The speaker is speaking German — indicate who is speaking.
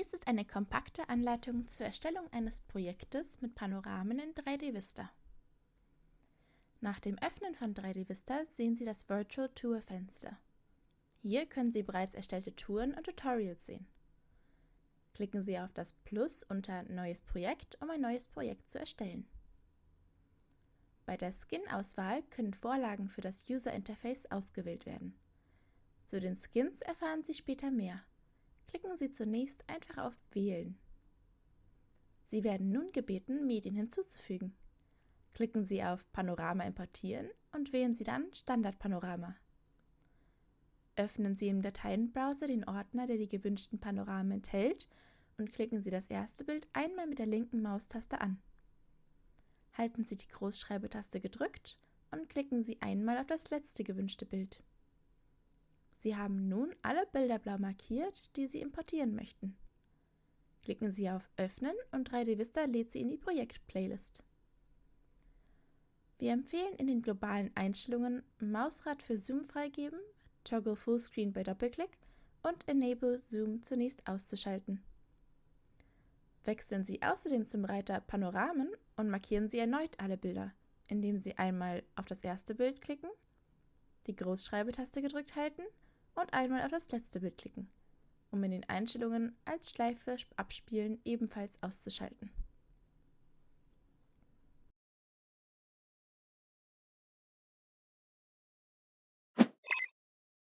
Speaker 1: Dies ist eine kompakte Anleitung zur Erstellung eines Projektes mit Panoramen in 3D Vista. Nach dem Öffnen von 3D Vista sehen Sie das Virtual Tour Fenster. Hier können Sie bereits erstellte Touren und Tutorials sehen. Klicken Sie auf das Plus unter Neues Projekt, um ein neues Projekt zu erstellen. Bei der Skin-Auswahl können Vorlagen für das User Interface ausgewählt werden. Zu den Skins erfahren Sie später mehr. Klicken Sie zunächst einfach auf Wählen. Sie werden nun gebeten, Medien hinzuzufügen. Klicken Sie auf Panorama importieren und wählen Sie dann Standardpanorama. Öffnen Sie im Dateienbrowser den Ordner, der die gewünschten Panoramen enthält, und klicken Sie das erste Bild einmal mit der linken Maustaste an. Halten Sie die Großschreibetaste gedrückt und klicken Sie einmal auf das letzte gewünschte Bild. Sie haben nun alle Bilder blau markiert, die Sie importieren möchten. Klicken Sie auf Öffnen und 3D Vista lädt Sie in die Projekt-Playlist. Wir empfehlen in den globalen Einstellungen Mausrad für Zoom freigeben, Toggle Fullscreen bei Doppelklick und Enable Zoom zunächst auszuschalten. Wechseln Sie außerdem zum Reiter Panoramen und markieren Sie erneut alle Bilder, indem Sie einmal auf das erste Bild klicken, die Großschreibetaste gedrückt halten und einmal auf das letzte Bild klicken, um in den Einstellungen als Schleife abspielen ebenfalls auszuschalten.